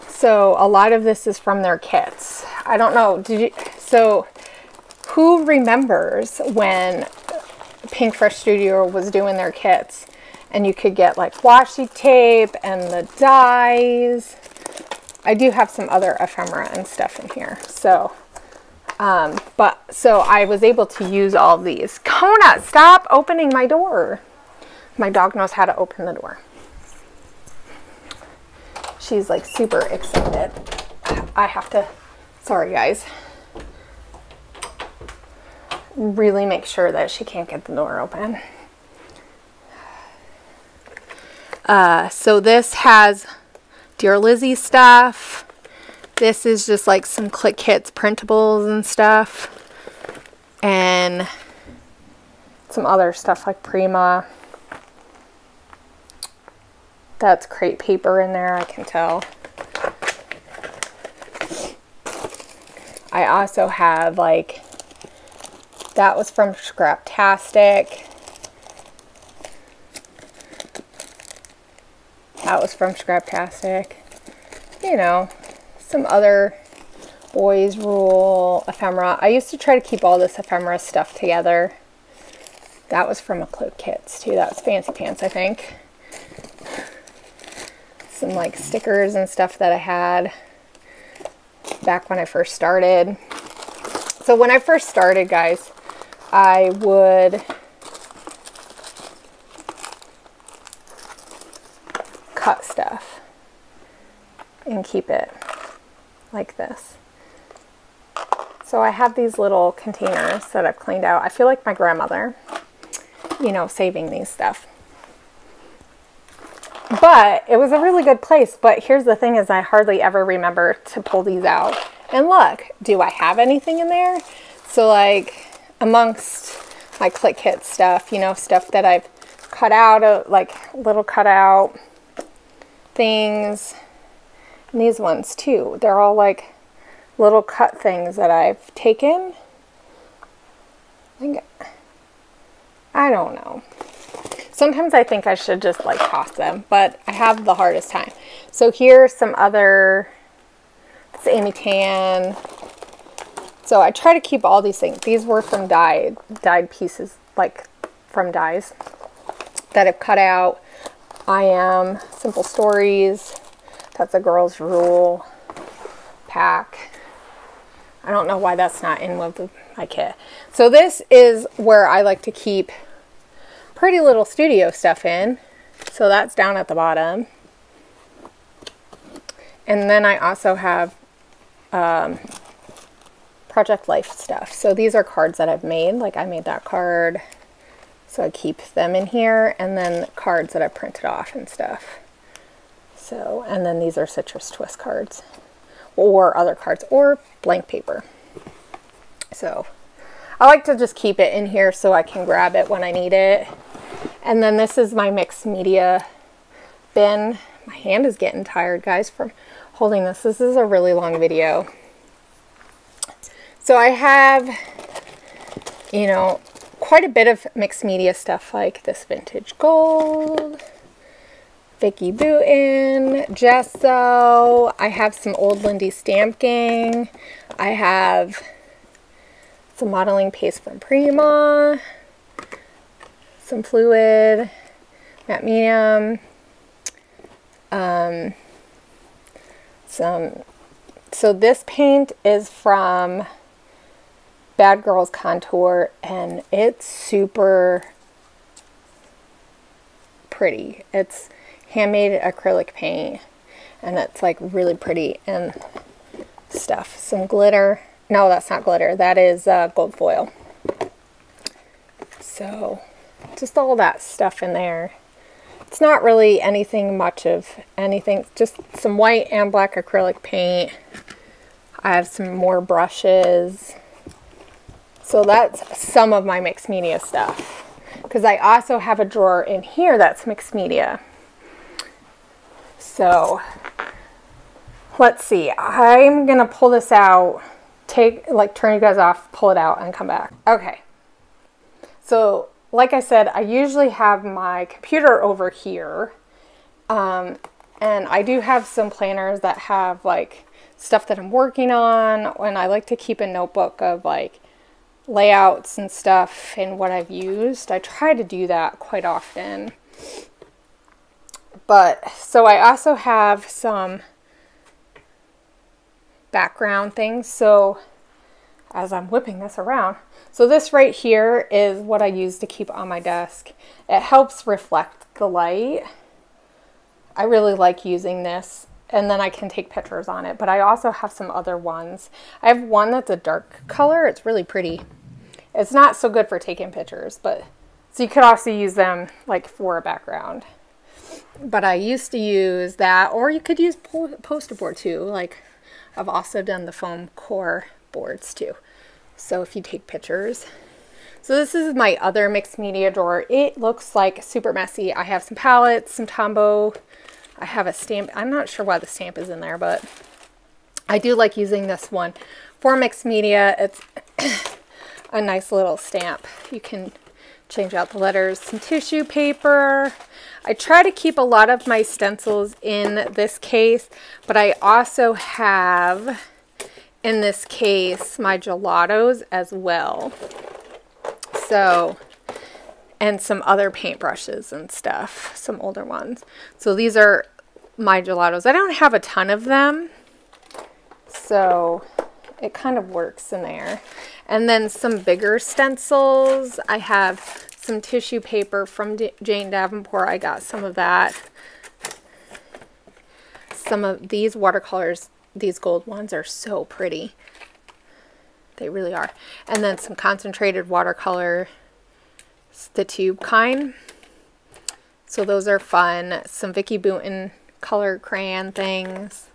So a lot of this is from their kits. I don't know, so who remembers when Pink Fresh Studio was doing their kits and you could get like washi tape and the dies? I do have some other ephemera and stuff in here. So, so I was able to use all of these. Kona, stop opening my door. My dog knows how to open the door. she's like super excited. I have to, sorry guys, really make sure that she can't get the door open. So this has Dear Lizzie stuff. This is just like some Click Kits printables and stuff. And some other stuff like Prima. That's crate paper in there, I can tell. I also have like, that was from Scraptastic. That was from Scraptastic. You know, some other Boys Rule, ephemera. I used to try to keep all this ephemera stuff together. That was from a Click Kits too. That was Fancy Pants, I think. Some like stickers and stuff that I had back when I first started. So when I first started, guys, I would cut stuff and keep it like this. So I have these little containers that I've cleaned out. I feel like my grandmother, you know, saving these stuff. But it was a really good place. But here's the thing is I hardly ever remember to pull these out. And look, do I have anything in there? So like amongst my Click Kit stuff, you know, stuff that I've cut out, like little cutout things. And these ones too. They're all like little cut things that I've taken. I don't know. Sometimes I think I should just like toss them, but I have the hardest time. So here's some other, it's Amy Tan. So I try to keep all these things. These were from dyed pieces, like from dies that I've cut out. I Am Simple Stories. That's a Girls Rule pack. I don't know why that's not in with my kit. So this is where I like to keep Pretty Little Studio stuff in. So that's down at the bottom. And then I also have Project Life stuff. So these are cards that I've made. Like I made that card. So I keep them in here. And then cards that I printed off and stuff. So, and then these are Citrus Twist cards. Or other cards. Or blank paper. So I like to just keep it in here so I can grab it when I need it. And then this is my mixed media bin. My hand is getting tired, guys, from holding this. This is a really long video. So I have, you know, quite a bit of mixed media stuff like this Vintage Gold, Vicky Booten, Gesso. I have some old Lindy Stamp Gang. I have some modeling paste from Prima. Some fluid, matte medium, so this paint is from Bad Girls Contour, and it's super pretty. It's handmade acrylic paint, and it's like really pretty and stuff. Some glitter. No, that's not glitter. That is gold foil. So just all that stuff in there. It's not really anything much of anything, just some white and black acrylic paint. I have some more brushes. So that's some of my mixed media stuff. Because I also have a drawer in here that's mixed media. So let's see. I'm going to pull this out, turn you guys off, pull it out, and come back. Okay. So like I said, I usually have my computer over here, and I do have some planners that have like stuff that I'm working on, and I like to keep a notebook of like layouts and stuff and what I've used. I try to do that quite often. But so I also have some background things. So as I'm whipping this around, so this right here is what I use to keep on my desk. It helps reflect the light. I really like using this and then I can take pictures on it. But I also have some other ones. I have one that's a dark color. It's really pretty. It's not so good for taking pictures, but so you could also use them like for a background. But I used to use that, or you could use poster board too. Like I've also done the foam core boards too. So if you take pictures. So this is my other mixed media drawer. It looks like super messy. I have some palettes, some Tombow. I have a stamp. I'm not sure why the stamp is in there, but I do like using this one for mixed media. It's a nice little stamp. You can change out the letters. Some tissue paper. I try to keep a lot of my stencils in this case, but I also have in this case my gelatos as well. So, and some other paintbrushes and stuff, some older ones. So these are my gelatos. I don't have a ton of them, so it kind of works in there. And then some bigger stencils. I have some tissue paper from Jane Davenport. I got some of that. Some of these watercolors, these gold ones, are so pretty. They really are. And then some concentrated watercolor, the tube kind. So those are fun. Some Vicky Boonton color crayon things.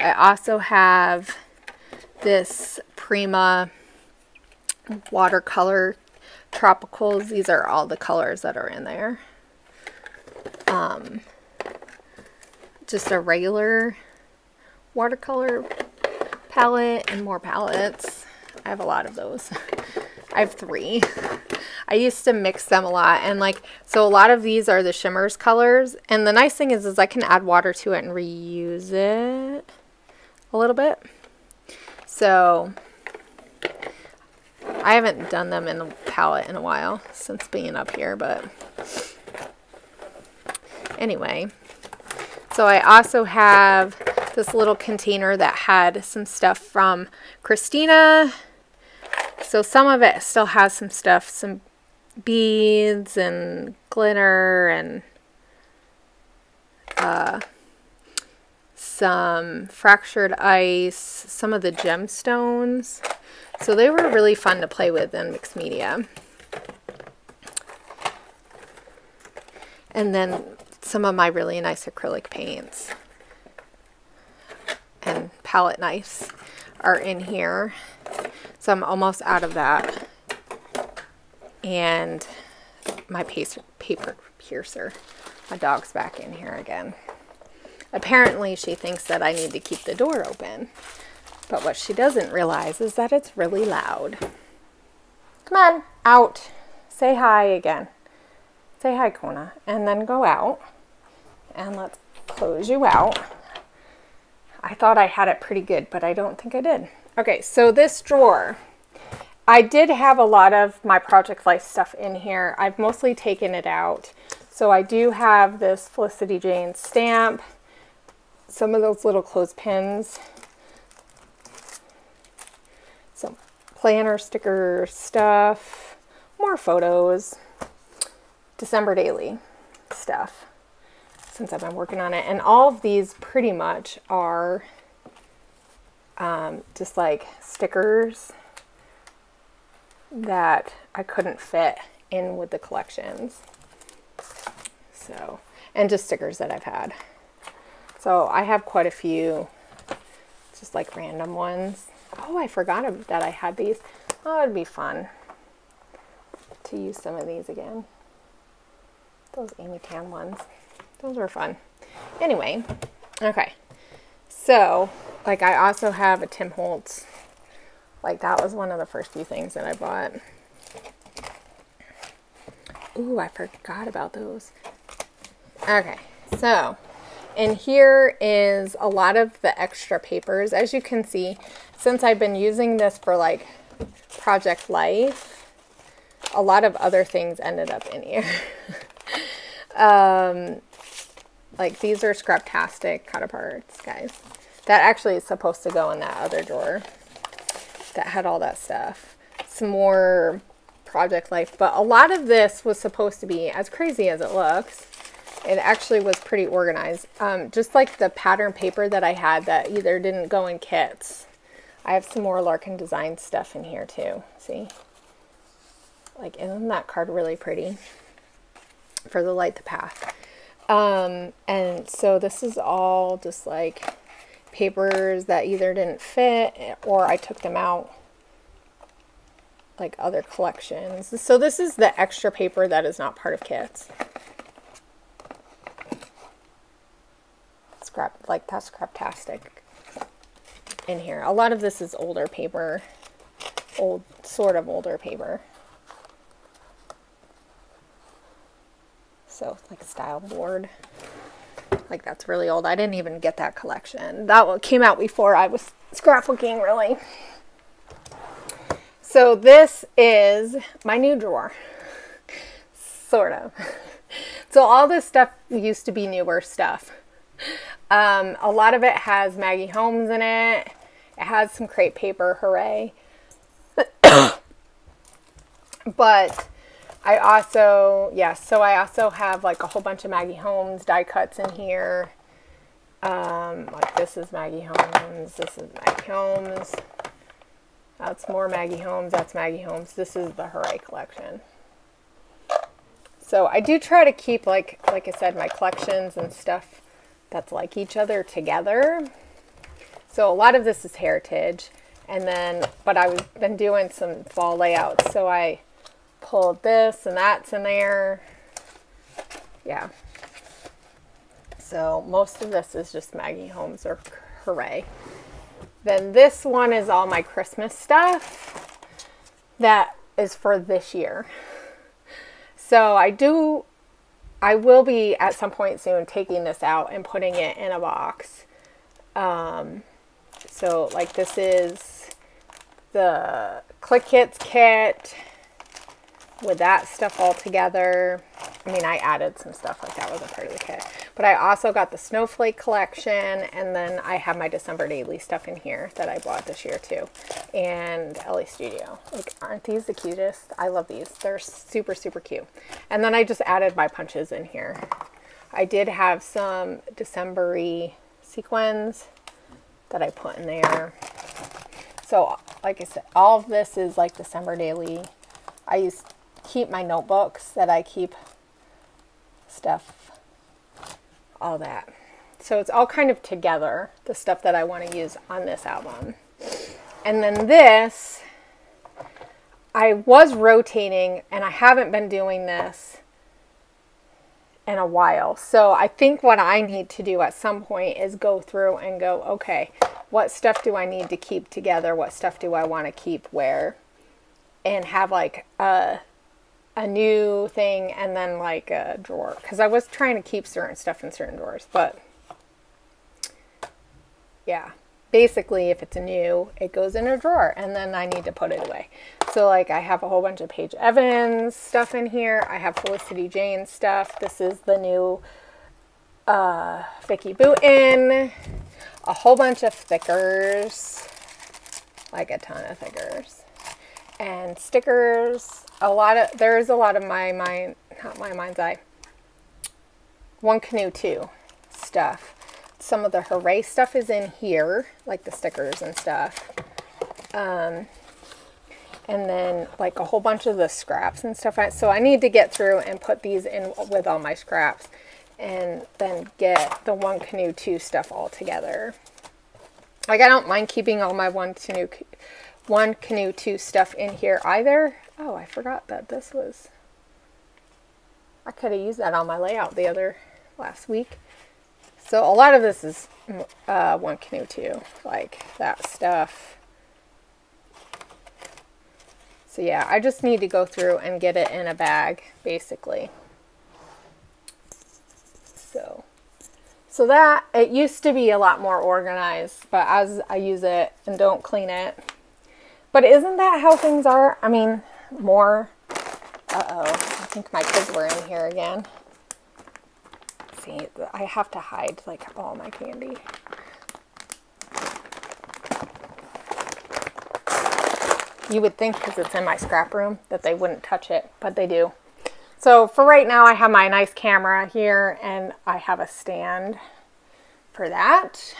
I also have this Prima watercolor tropicals. These are all the colors that are in there. Just a regular watercolor palette and more palettes. I have a lot of those. I have 3. I used to mix them a lot, and like, so a lot of these are the shimmers colors, and the nice thing is I can add water to it and reuse it a little bit. So I haven't done them in the palette in a while since being up here, but anyway. So I also have this little container that had some stuff from Christina. So some of it still has some stuff, some beads and glitter and some fractured ice, some of the gemstones. So they were really fun to play with in mixed media. And then some of my really nice acrylic paints and palette knives are in here. So I'm almost out of that. And my paper piercer. My dog's back in here again. Apparently she thinks that I need to keep the door open. But what she doesn't realize is that it's really loud. Come on, out. Say hi again. Say hi, Kona. And then go out. And let's close you out. I thought I had it pretty good, but I don't think I did. Okay, so this drawer, I did have a lot of my Project Life stuff in here. I've mostly taken it out. So I do have this Felicity Jane stamp, some of those little clothespins, some planner sticker stuff, more photos, December daily stuff since I've been working on it. And all of these pretty much are just like stickers that I couldn't fit in with the collections. So, and just stickers that I've had. So I have quite a few, just like random ones. Oh, I forgot that I had these. Oh, it'd be fun to use some of these again. Those Amy Tan ones. Those were fun. Anyway, okay. So, like, I also have a Tim Holtz. Like, that was one of the first few things that I bought. Ooh, I forgot about those. Okay, so in here is a lot of the extra papers. As you can see, since I've been using this for like Project Life, a lot of other things ended up in here. Like these are Scraptastic cut aparts, guys. That actually is supposed to go in that other drawer that had all that stuff. Some more Project Life, but a lot of this was supposed to be, as crazy as it looks, It actually was pretty organized. Just like the pattern paper that I had that either didn't go in kits. I have some more Larkin Design stuff in here too. See? Like, isn't that card really pretty? For the Light the Path. And so this is all just like papers that either didn't fit or I took them out, like other collections. So this is the extra paper that is not part of kits. Like that's Scraptastic in here. A lot of this is older paper, sort of older paper. So like style board, like that's really old. I didn't even get that collection. That one came out before I was scrapbooking, really. So this is my new drawer, sort of. So all this stuff used to be newer stuff. A lot of it has Maggie Holmes in it. It has some crepe paper, hooray. But I also, so I also have like a whole bunch of Maggie Holmes die cuts in here. Like this is Maggie Holmes, this is Maggie Holmes. That's more Maggie Holmes, that's Maggie Holmes. This is the Hooray collection. So I do try to keep, like I said, my collections and stuff that's like each other together. So a lot of this is heritage. And then, but I've been doing some fall layouts. So I pulled this and that's in there. Yeah. So most of this is just Maggie Holmes or Hooray. Then this one is all my Christmas stuff that is for this year. So I will be at some point soon taking this out and putting it in a box. So like this is the Click Hits kit with that stuff all together. I mean, I added some stuff, like that wasn't part of the kit. But I also got the Snowflake collection, and then I have my December Daily stuff in here that I bought this year too. And LA Studio. Like, aren't these the cutest? I love these. They're super, super cute. And then I just added my punches in here. I did have some December-y sequins that I put in there. So, like I said, all of this is like December Daily. I keep my notebooks that I keep stuff, all that. So it's all kind of together, the stuff that I want to use on this album. And then this, I was rotating, and I haven't been doing this in a while. So I think what I need to do at some point is go through and go, okay, what stuff do I need to keep together? What stuff do I want to keep where? And have like a new thing and then like a drawer. Because I was trying to keep certain stuff in certain drawers. But yeah, basically if it's new, it goes in a drawer and then I need to put it away. So like I have a whole bunch of Paige Evans stuff in here. I have Felicity Jane stuff. This is the new Vicki Boutin. A whole bunch of thickers. Like a ton of thickers. And stickers. There's a lot of my mind's eye. One Canoe 2 stuff. Some of the Hooray stuff is in here, like the stickers and stuff. And then like a whole bunch of the scraps and stuff. So I need to get through and put these in with all my scraps. And then get the One Canoe 2 stuff all together. Like I don't mind keeping all my One Canoe 2 stuff in here either. Oh, I forgot that this was... I could have used that on my layout last week. So a lot of this is One Canoe 2, like that stuff. So yeah, I just need to go through and get it in a bag, basically. So that, it used to be a lot more organized, but as I use it and don't clean it. But isn't that how things are? I mean, more. Uh-oh, I think my kids were in here again. See, I have to hide like all my candy. You would think because it's in my scrap room that they wouldn't touch it, but they do. So for right now, I have my nice camera here and I have a stand for that.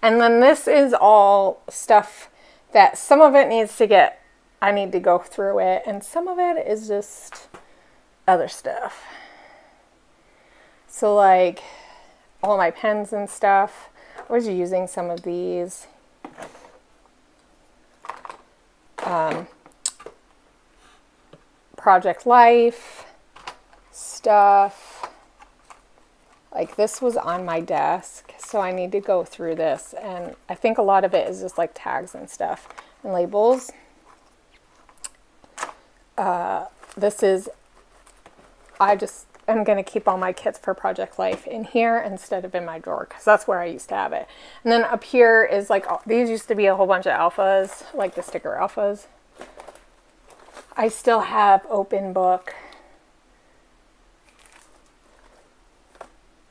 And then this is all stuff that some of it needs to get, I need to go through it, and some of it is just other stuff. So like all my pens and stuff, I was using some of these. Project Life stuff. Like this was on my desk, so I need to go through this, and I think a lot of it is just like tags and stuff and labels. This is, I just am going to keep all my kits for Project Life in here instead of in my drawer, because that's where I used to have it. And then up here is like, these used to be a whole bunch of alphas, like the sticker alphas. I still have open book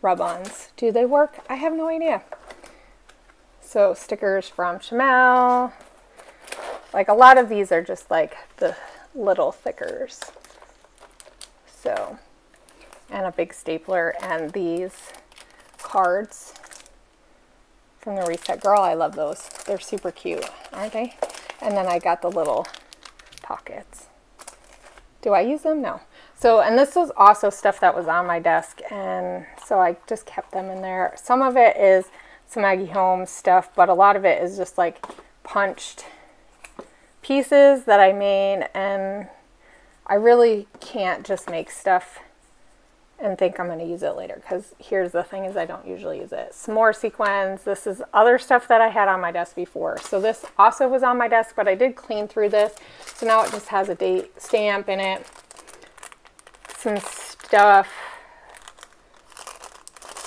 rub-ons. Do they work? I have no idea. So stickers from Chamel. Like a lot of these are just like the little thickers. So, and a big stapler, and these cards from the Reset Girl. I love those. They're super cute, aren't they? And then I got the little pockets. Do I use them? No. So, and this was also stuff that was on my desk, and so I just kept them in there. Some of it is some Maggie Holmes stuff, but a lot of it is just like punched pieces that I made, and I really can't just make stuff and think I'm going to use it later, because here's the thing is I don't usually use it. Some more sequins. This is other stuff that I had on my desk before. So this also was on my desk, but I did clean through this. So now it just has a date stamp in it. Some stuff,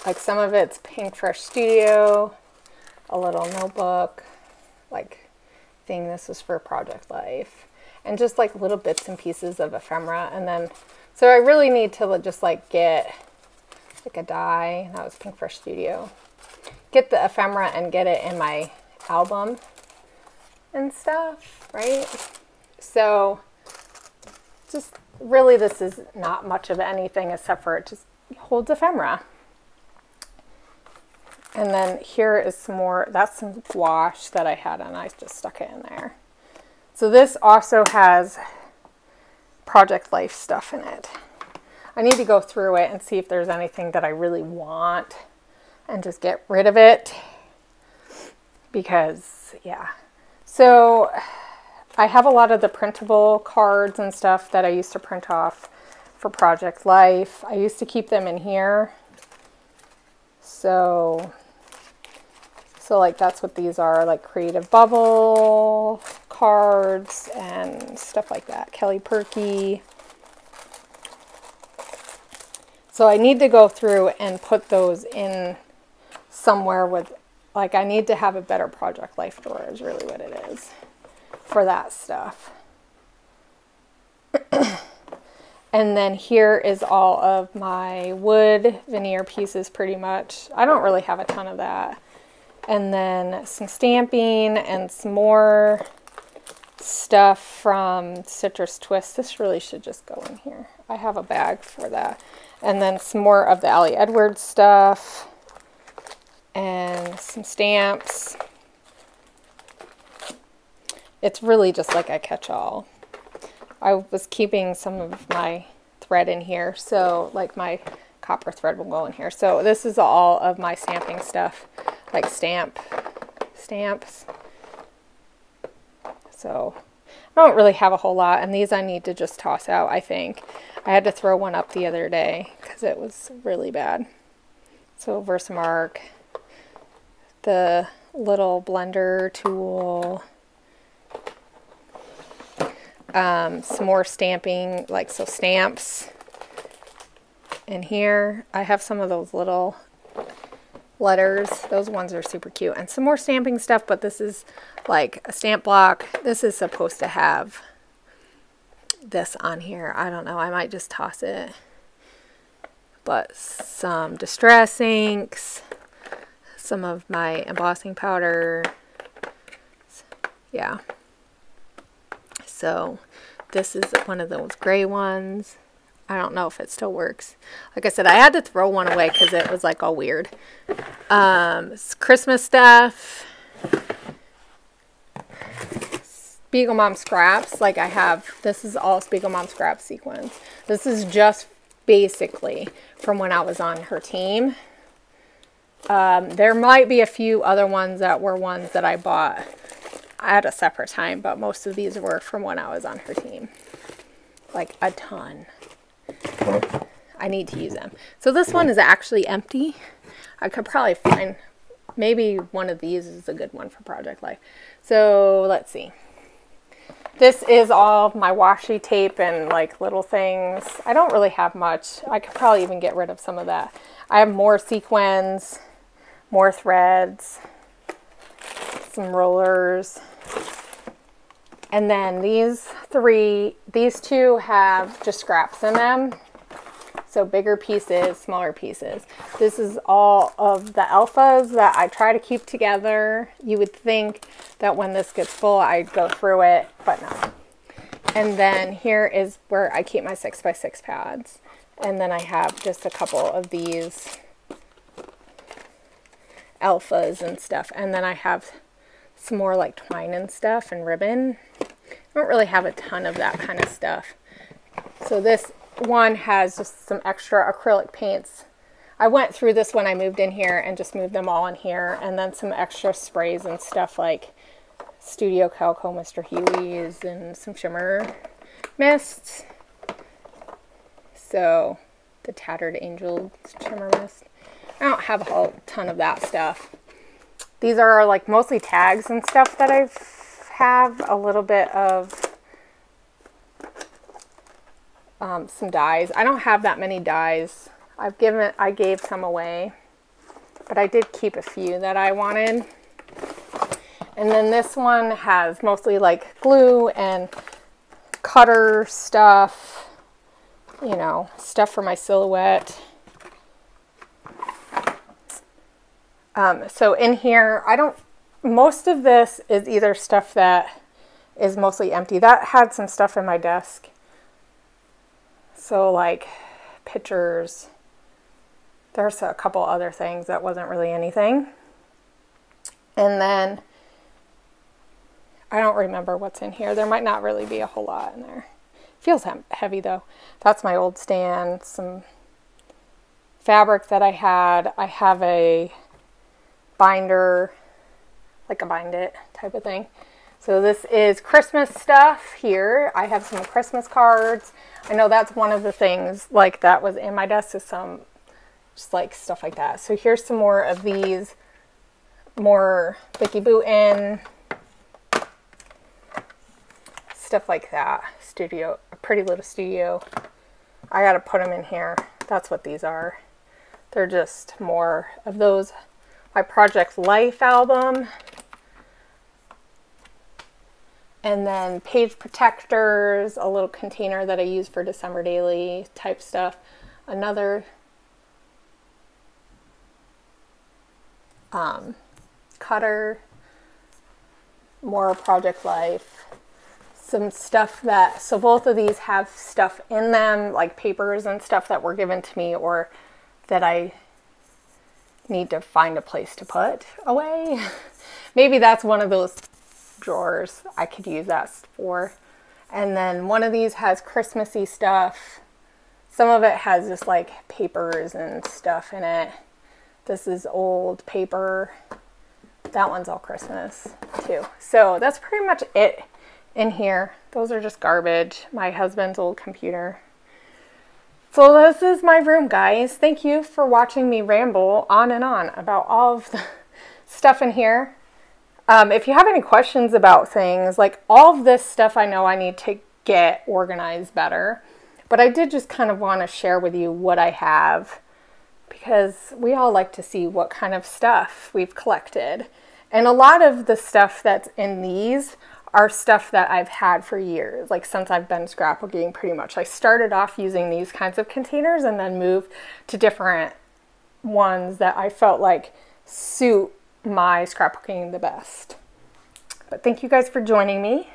like some of it's Pink Fresh Studio, a little notebook, like thing. This is for Project Life, and just like little bits and pieces of ephemera. And then, so I really need to just like get like a die. That was Pink Fresh Studio. Get the ephemera and get it in my album and stuff, right? So just really this is not much of anything except for it just holds ephemera. And then here is some more, that's some gouache that I had, and I just stuck it in there. So this also has Project Life stuff in it. I need to go through it and see if there's anything that I really want and just get rid of it, because yeah. So I have a lot of the printable cards and stuff that I used to print off for Project Life. I used to keep them in here. So like that's what these are, like Creative Bubble cards and stuff like that. Kelly Perky. So I need to go through and put those in somewhere with, like I need to have a better Project Life drawer is really what it is for that stuff. And then here is all of my wood veneer pieces pretty much. I don't really have a ton of that. And then some stamping and some more stuff from Citrus Twist. This really should just go in here. I have a bag for that. And then some more of the Allie Edwards stuff and some stamps. It's really just like a catch-all. I was keeping some of my thread in here, so like my copper thread will go in here. So this is all of my stamping stuff, like stamps. So I don't really have a whole lot, and these I need to just toss out, I think. I had to throw one up the other day because it was really bad. So Versamark, the little blender tool, some more stamping, like so stamps in here. I have some of those little letters. Those ones are super cute. And some more stamping stuff, but this is like a stamp block. This is supposed to have this on here. I don't know. I might just toss it. But some distress inks, some of my embossing powder. Yeah. So this is one of those gray ones. I don't know if it still works. Like I said, I had to throw one away because it was like all weird. Christmas stuff. Spiegel Mom scraps. Like I have, this is all Spiegel Mom scrap sequence. This is just basically from when I was on her team. There might be a few other ones that were ones that I bought at a separate time, but most of these were from when I was on her team. Like a ton. I need to use them. So this one is actually empty. I could probably find, maybe one of these is a good one for Project Life. So let's see. This is all of my washi tape and like little things. I don't really have much. I could probably even get rid of some of that. I have more sequins, more threads, some rollers. And then these two have just scraps in them. So bigger pieces, smaller pieces. This is all of the alphas that I try to keep together. You would think that when this gets full, I'd go through it, but no. And then here is where I keep my 6x6 pads. And then I have just a couple of these alphas and stuff. And then I have some more like twine and stuff and ribbon. I don't really have a ton of that kind of stuff. So this one has just some extra acrylic paints. I went through this when I moved in here and just moved them all in here, and then some extra sprays and stuff like Studio Calico Mr. Huey's and some shimmer mists. So the Tattered Angel shimmer mist. I don't have a whole ton of that stuff. These are like mostly tags and stuff that I have. A little bit of some dies. I don't have that many dies. I gave some away, but I did keep a few that I wanted. And then this one has mostly like glue and cutter stuff, you know, stuff for my silhouette. So in here, most of this is either stuff that is mostly empty. That had some stuff in my desk. So like pictures, there's a couple other things that wasn't really anything. And then I don't remember what's in here. There might not really be a whole lot in there. Feels heavy though. That's my old stand, some fabric that I had. I have a binder, like a bind it type of thing. So this is Christmas stuff here. I have some Christmas cards. I know that's one of the things like that was in my desk, is some just like stuff like that. So here's some more of these, more Vicky Booten, stuff like that. Studio, a pretty little studio. I gotta put them in here. That's what these are. They're just more of those. My Project Life album. And then page protectors, a little container that I use for December daily type stuff. Another cutter, more Project Life, some stuff that, so both of these have stuff in them, like papers and stuff that were given to me or that I need to find a place to put away. Maybe that's one of those drawers I could use that for. And then one of these has Christmassy stuff. Some of it has just like papers and stuff in it. This is old paper. That one's all Christmas too. So that's pretty much it in here. Those are just garbage. My husband's old computer. So this is my room, guys. Thank you for watching me ramble on and on about all of the stuff in here. If you have any questions about things, like all of this stuff, I know I need to get organized better, but I did just kind of want to share with you what I have, because we all like to see what kind of stuff we've collected. And a lot of the stuff that's in these are stuff that I've had for years, like since I've been scrapbooking pretty much. I started off using these kinds of containers and then moved to different ones that I felt like suit my scrapbooking the best. But thank you guys for joining me,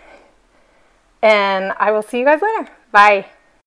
and I will see you guys later. Bye.